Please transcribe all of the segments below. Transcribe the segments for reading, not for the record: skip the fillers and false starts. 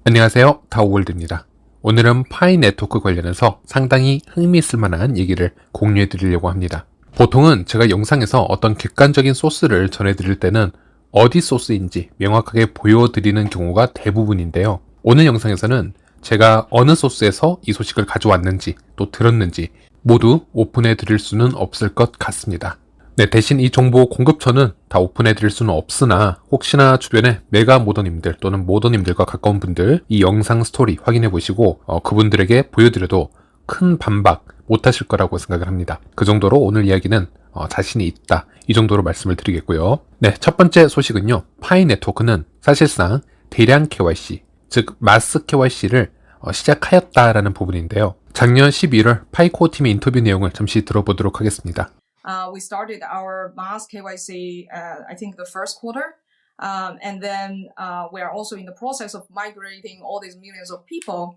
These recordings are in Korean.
안녕하세요. 다오월드입니다. 오늘은 파이 네트워크 관련해서 상당히 흥미있을 만한 얘기를 공유해 드리려고 합니다. 보통은 제가 영상에서 어떤 객관적인 소스를 전해드릴 때는 어디 소스인지 명확하게 보여드리는 경우가 대부분인데요. 오늘 영상에서는 제가 어느 소스에서 이 소식을 가져왔는지 또 들었는지 모두 오픈해 드릴 수는 없을 것 같습니다. 네, 대신 이 정보 공급처는 다 오픈해 드릴 수는 없으나 혹시나 주변에 메가 모더님들 또는 모더님들과 가까운 분들 이 영상 스토리 확인해 보시고 그분들에게 보여드려도 큰 반박 못 하실 거라고 생각을 합니다. 그 정도로 오늘 이야기는 자신이 있다, 이 정도로 말씀을 드리겠고요. 네, 첫 번째 소식은요, 파이 네트워크는 사실상 대량 KYC, 즉 마스 KYC를 시작하였다라는 부분인데요. 작년 11월 파이코어 팀의 인터뷰 내용을 잠시 들어보도록 하겠습니다. We started our mass KYC, I think the first quarter. And then we are also in the process of migrating all these millions of people.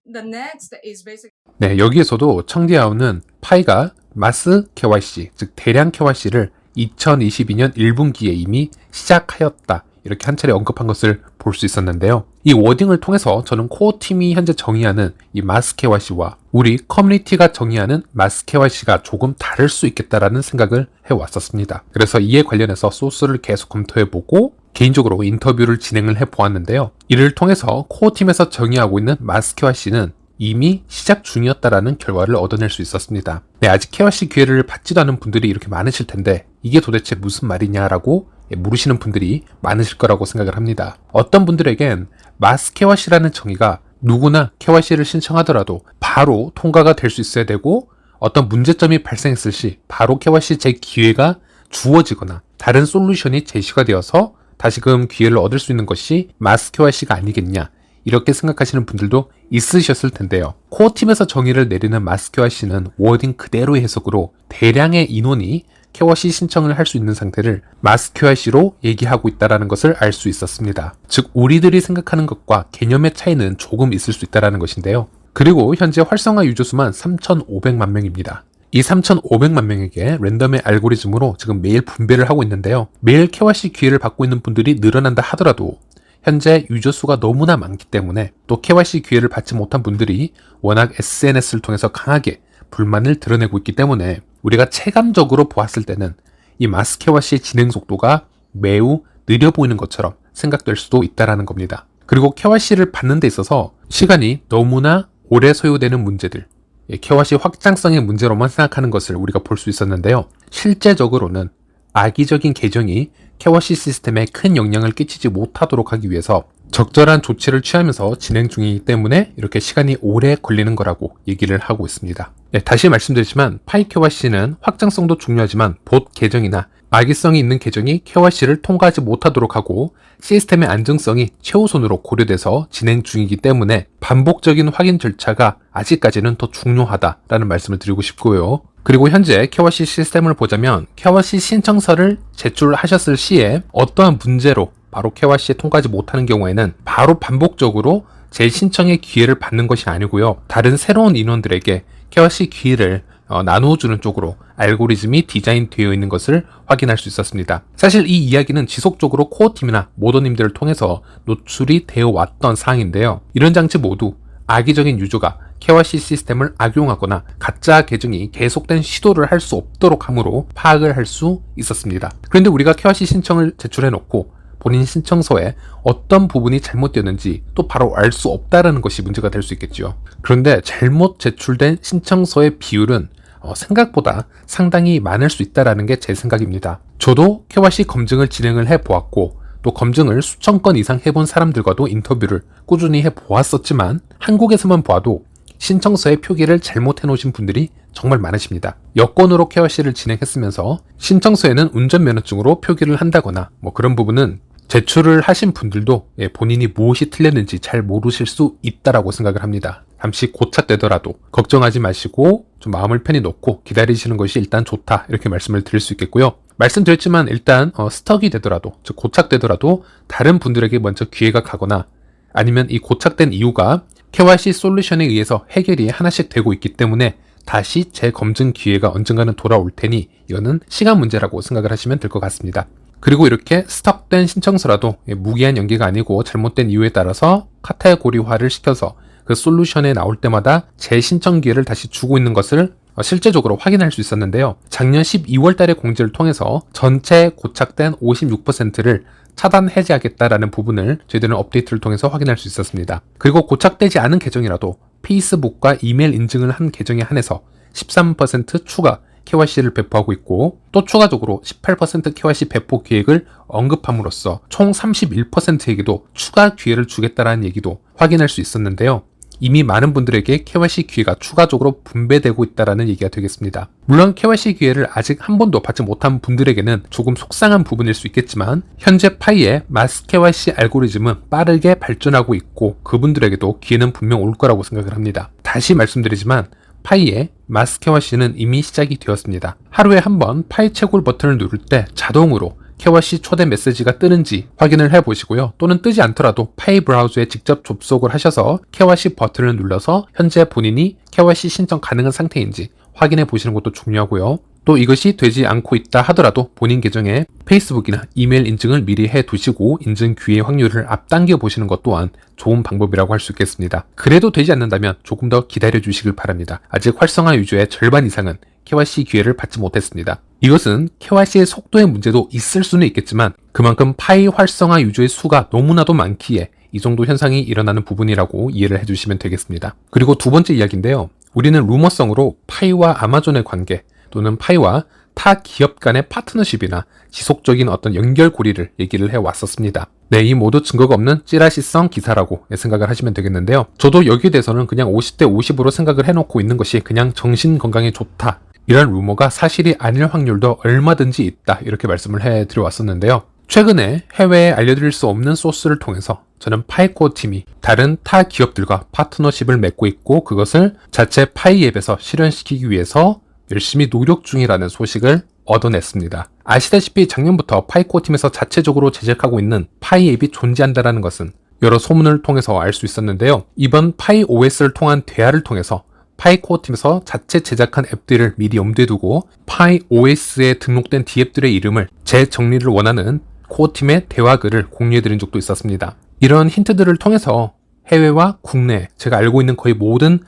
The next is basically. 네, 여기에서도 청디아우는 파이가 마스 KYC, 즉 대량 KYC를 2022년 1분기에 이미 시작하였다, 이렇게 한 차례 언급한 것을 볼 수 있었는데요. 이 워딩을 통해서 저는 코어 팀이 현재 정의하는 이 마스 KYC와 우리 커뮤니티가 정의하는 마스 KYC가 조금 다를 수 있겠다라는 생각을 해왔었습니다. 그래서 이에 관련해서 소스를 계속 검토해보고 개인적으로 인터뷰를 진행을 해보았는데요. 이를 통해서 코어 팀에서 정의하고 있는 마스 KYC는 이미 시작 중이었다라는 결과를 얻어낼 수 있었습니다. 네, 아직 KYC 기회를 받지도 않은 분들이 이렇게 많으실 텐데 이게 도대체 무슨 말이냐라고 물으시는 분들이 많으실 거라고 생각을 합니다. 어떤 분들에겐 마스 KYC라는 정의가 누구나 KYC를 신청하더라도 바로 통과가 될 수 있어야 되고 어떤 문제점이 발생했을 시 바로 KYC 재기회가 주어지거나 다른 솔루션이 제시가 되어서 다시금 기회를 얻을 수 있는 것이 마스 KYC가 아니겠냐, 이렇게 생각하시는 분들도 있으셨을 텐데요. 코어팀에서 정의를 내리는 마스 KYC는 워딩 그대로의 해석으로 대량의 인원이 KYC 신청을 할 수 있는 상태를 마스 KYC로 얘기하고 있다는 것을 알 수 있었습니다. 즉 우리들이 생각하는 것과 개념의 차이는 조금 있을 수 있다는 것인데요. 그리고 현재 활성화 유저수만 3,500만 명입니다. 이 3,500만 명에게 랜덤의 알고리즘으로 지금 매일 분배를 하고 있는데요. 매일 KYC 기회를 받고 있는 분들이 늘어난다 하더라도 현재 유저수가 너무나 많기 때문에 또 KYC 기회를 받지 못한 분들이 워낙 SNS를 통해서 강하게 불만을 드러내고 있기 때문에 우리가 체감적으로 보았을 때는 이 마스 KYC의 진행 속도가 매우 느려 보이는 것처럼 생각될 수도 있다는 겁니다. 그리고 KYC를 받는 데 있어서 시간이 너무나 오래 소요되는 문제들, KYC 확장성의 문제로만 생각하는 것을 우리가 볼 수 있었는데요. 실제적으로는 악의적인 계정이 KYC 시스템에 큰 영향을 끼치지 못하도록 하기 위해서 적절한 조치를 취하면서 진행 중이기 때문에 이렇게 시간이 오래 걸리는 거라고 얘기를 하고 있습니다. 네, 다시 말씀드리지만 파이 KYC는 확장성도 중요하지만 봇 계정이나 악의성이 있는 계정이 KYC를 통과하지 못하도록 하고 시스템의 안정성이 최우선으로 고려돼서 진행 중이기 때문에 반복적인 확인 절차가 아직까지는 더 중요하다라는 말씀을 드리고 싶고요. 그리고 현재 KYC 시스템을 보자면 KYC 신청서를 제출하셨을 시에 어떠한 문제로 바로 KYC에 통과하지 못하는 경우에는 바로 반복적으로 재신청의 기회를 받는 것이 아니고요. 다른 새로운 인원들에게 KYC 기회를 나누어주는 쪽으로 알고리즘이 디자인되어 있는 것을 확인할 수 있었습니다. 사실 이 이야기는 지속적으로 코어팀이나 모더님들을 통해서 노출이 되어 왔던 사항인데요. 이런 장치 모두 악의적인 유저가 KYC 시스템을 악용하거나 가짜 계정이 계속된 시도를 할 수 없도록 함으로 파악을 할 수 있었습니다. 그런데 우리가 KYC 신청을 제출해놓고 본인 신청서에 어떤 부분이 잘못되었는지 또 바로 알 수 없다는 것이 문제가 될 수 있겠죠. 그런데 잘못 제출된 신청서의 비율은 생각보다 상당히 많을 수 있다는 게 제 생각입니다. 저도 KYC 검증을 진행을 해보았고 또 검증을 수천 건 이상 해본 사람들과도 인터뷰를 꾸준히 해보았었지만 한국에서만 봐도 신청서에 표기를 잘못해 놓으신 분들이 정말 많으십니다. 여권으로 KYC를 진행했으면서 신청서에는 운전면허증으로 표기를 한다거나 그런 부분은 제출을 하신 분들도 본인이 무엇이 틀렸는지 잘 모르실 수 있다라고 생각을 합니다. 잠시 고착되더라도 걱정하지 마시고 좀 마음을 편히 놓고 기다리시는 것이 일단 좋다, 이렇게 말씀을 드릴 수 있겠고요. 말씀드렸지만 일단 스톡이 되더라도, 즉 고착되더라도 다른 분들에게 먼저 기회가 가거나 아니면 이 고착된 이유가 KYC 솔루션에 의해서 해결이 하나씩 되고 있기 때문에 다시 재검증 기회가 언젠가는 돌아올 테니 이거는 시간 문제라고 생각을 하시면 될 것 같습니다. 그리고 이렇게 스톡된 신청서라도 무기한 연기가 아니고 잘못된 이유에 따라서 카테고리화를 시켜서 그 솔루션에 나올 때마다 재신청 기회를 다시 주고 있는 것을 실제적으로 확인할 수 있었는데요. 작년 12월 달에 공지를 통해서 전체 고착된 56%를 차단 해제하겠다라는 부분을 저희들은 업데이트를 통해서 확인할 수 있었습니다. 그리고 고착되지 않은 계정이라도 페이스북과 이메일 인증을 한 계정에 한해서 13% 추가 KYC를 배포하고 있고, 또 추가적으로 18% KYC 배포 계획을 언급함으로써 총 31%에게도 추가 기회를 주겠다라는 얘기도 확인할 수 있었는데요. 이미 많은 분들에게 KYC 기회가 추가적으로 분배되고 있다는 얘기가 되겠습니다. 물론 KYC 기회를 아직 한 번도 받지 못한 분들에게는 조금 속상한 부분일 수 있겠지만, 현재 파이의 마스 KYC 알고리즘은 빠르게 발전하고 있고 그분들에게도 기회는 분명 올 거라고 생각을 합니다. 다시 말씀드리지만 파이의 마스 KYC는 이미 시작이 되었습니다. 하루에 한 번 파이 채굴 버튼을 누를 때 자동으로 KYC 초대 메시지가 뜨는지 확인을 해보시고요. 또는 뜨지 않더라도 파이 브라우저에 직접 접속을 하셔서 KYC 버튼을 눌러서 현재 본인이 KYC 신청 가능한 상태인지 확인해 보시는 것도 중요하고요. 또 이것이 되지 않고 있다 하더라도 본인 계정에 페이스북이나 이메일 인증을 미리 해 두시고 인증 기회 확률을 앞당겨 보시는 것 또한 좋은 방법이라고 할 수 있겠습니다. 그래도 되지 않는다면 조금 더 기다려 주시길 바랍니다. 아직 활성화 유저의 절반 이상은 KYC 기회를 받지 못했습니다. 이것은 KYC의 속도의 문제도 있을 수는 있겠지만 그만큼 파이 활성화 유저의 수가 너무나도 많기에 이 정도 현상이 일어나는 부분이라고 이해를 해주시면 되겠습니다. 그리고 두 번째 이야기인데요. 우리는 루머성으로 파이와 아마존의 관계 또는 파이와 타 기업 간의 파트너십이나 지속적인 어떤 연결고리를 얘기를 해왔었습니다. 네, 이 모두 증거가 없는 찌라시성 기사라고 생각을 하시면 되겠는데요. 저도 여기에 대해서는 그냥 50대 50으로 생각을 해놓고 있는 것이 그냥 정신 건강에 좋다, 이런 루머가 사실이 아닐 확률도 얼마든지 있다, 이렇게 말씀을 해드려 왔었는데요. 최근에 해외에 알려드릴 수 없는 소스를 통해서 저는 파이코어 팀이 다른 타 기업들과 파트너십을 맺고 있고 그것을 자체 파이 앱에서 실현시키기 위해서 열심히 노력 중이라는 소식을 얻어냈습니다. 아시다시피 작년부터 파이코어 팀에서 자체적으로 제작하고 있는 파이 앱이 존재한다는 것은 여러 소문을 통해서 알 수 있었는데요. 이번 파이 OS를 통한 대화를 통해서 파이코어 팀에서 자체 제작한 앱들을 미리 염두에 두고 파이 OS에 등록된 D앱들의 이름을 재정리를 원하는 코어팀의 대화글을 공유해드린 적도 있었습니다. 이런 힌트들을 통해서 해외와 국내, 제가 알고 있는 거의 모든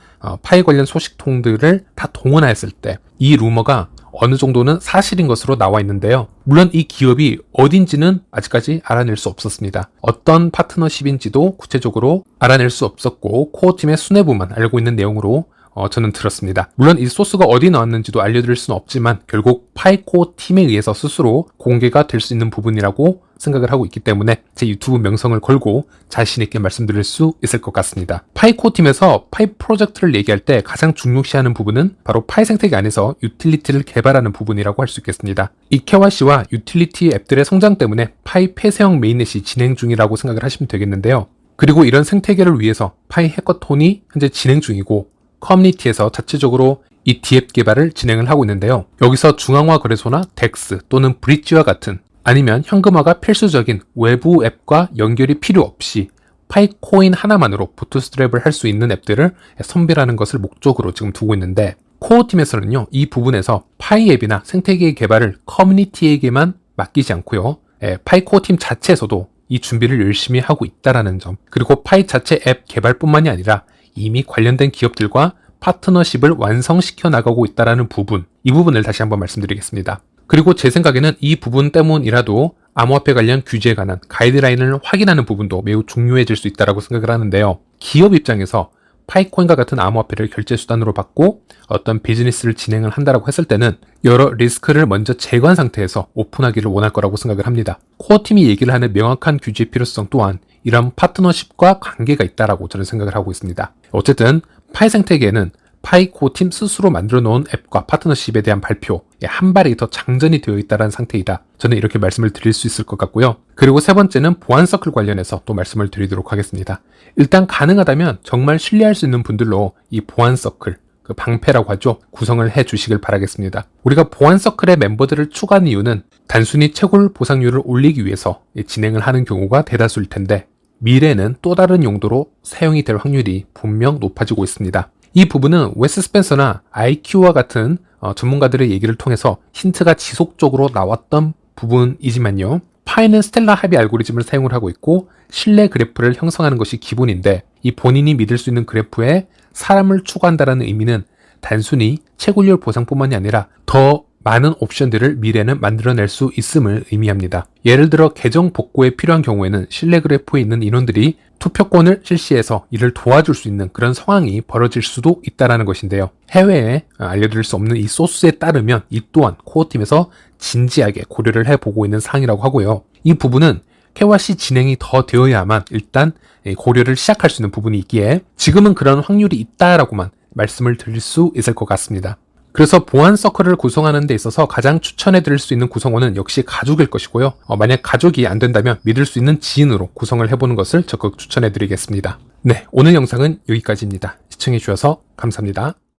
파이 관련 소식통들을 다 동원하였을 때 이 루머가 어느 정도는 사실인 것으로 나와 있는데요. 물론 이 기업이 어딘지는 아직까지 알아낼 수 없었습니다. 어떤 파트너십인지도 구체적으로 알아낼 수 없었고 코어팀의 수뇌부만 알고 있는 내용으로 저는 들었습니다. 물론 이 소스가 어디 나왔는지도 알려드릴 수는 없지만 결국 파이코어 팀에 의해서 스스로 공개가 될 수 있는 부분이라고 생각을 하고 있기 때문에 제 유튜브 명성을 걸고 자신있게 말씀드릴 수 있을 것 같습니다. 파이코어 팀에서 파이 프로젝트를 얘기할 때 가장 중요시하는 부분은 바로 파이 생태계 안에서 유틸리티를 개발하는 부분이라고 할 수 있겠습니다. 이 KYC와 유틸리티 앱들의 성장 때문에 파이 폐쇄형 메인넷이 진행 중이라고 생각을 하시면 되겠는데요. 그리고 이런 생태계를 위해서 파이 해커톤이 현재 진행 중이고 커뮤니티에서 자체적으로 이 D앱 개발을 진행을 하고 있는데요. 여기서 중앙화 거래소나 덱스 또는 브릿지와 같은 아니면 현금화가 필수적인 외부 앱과 연결이 필요 없이 파이코인 하나만으로 부트스트랩을 할 수 있는 앱들을 선별하는 것을 목적으로 지금 두고 있는데 코어팀에서는요, 이 부분에서 파이 앱이나 생태계의 개발을 커뮤니티에게만 맡기지 않고요, 파이코어팀 자체에서도 이 준비를 열심히 하고 있다는 점, 그리고 파이 자체 앱 개발뿐만이 아니라 이미 관련된 기업들과 파트너십을 완성시켜 나가고 있다는 부분, 이 부분을 다시 한번 말씀드리겠습니다. 그리고 제 생각에는 이 부분 때문이라도 암호화폐 관련 규제에 관한 가이드라인을 확인하는 부분도 매우 중요해질 수 있다고 생각을 하는데요. 기업 입장에서 파이코인과 같은 암호화폐를 결제 수단으로 받고 어떤 비즈니스를 진행을 한다고 했을 때는 여러 리스크를 먼저 제거한 상태에서 오픈하기를 원할 거라고 생각을 합니다. 코어팀이 얘기를 하는 명확한 규제 필요성 또한 이런 파트너십과 관계가 있다고 저는 생각을 하고 있습니다. 어쨌든 파이 생태계에는 파이코어팀 스스로 만들어 놓은 앱과 파트너십에 대한 발표, 한 발이 더 장전이 되어 있다는 상태이다. 저는 이렇게 말씀을 드릴 수 있을 것 같고요. 그리고 세 번째는 보안 서클 관련해서 또 말씀을 드리도록 하겠습니다. 일단 가능하다면 정말 신뢰할 수 있는 분들로 이 보안 서클, 그 방패라고 하죠, 구성을 해 주시길 바라겠습니다. 우리가 보안 서클의 멤버들을 추가한 이유는 단순히 채굴 보상률을 올리기 위해서 진행을 하는 경우가 대다수일 텐데 미래에는 또 다른 용도로 사용이 될 확률이 분명 높아지고 있습니다. 이 부분은 웨스 스펜서나 IQ와 같은 전문가들의 얘기를 통해서 힌트가 지속적으로 나왔던 부분이지만요. 파이는 스텔라 합의 알고리즘을 사용을 하고 있고 신뢰 그래프를 형성하는 것이 기본인데 이 본인이 믿을 수 있는 그래프에 사람을 추구한다는 의미는 단순히 채굴률 보상뿐만이 아니라 더 많은 옵션들을 미래는 만들어낼 수 있음을 의미합니다. 예를 들어 계정 복구에 필요한 경우에는 신뢰 그래프에 있는 인원들이 투표권을 실시해서 이를 도와줄 수 있는 그런 상황이 벌어질 수도 있다는 것인데요. 해외에 알려드릴 수 없는 이 소스에 따르면 이 또한 코어팀에서 진지하게 고려를 해보고 있는 사항이라고 하고요. 이 부분은 KYC 진행이 더 되어야만 일단 고려를 시작할 수 있는 부분이 있기에 지금은 그런 확률이 있다라고만 말씀을 드릴 수 있을 것 같습니다. 그래서 보안 서클을 구성하는 데 있어서 가장 추천해 드릴 수 있는 구성원은 역시 가족일 것이고요. 만약 가족이 안 된다면 믿을 수 있는 지인으로 구성을 해보는 것을 적극 추천해 드리겠습니다. 네, 오늘 영상은 여기까지입니다. 시청해 주셔서 감사합니다.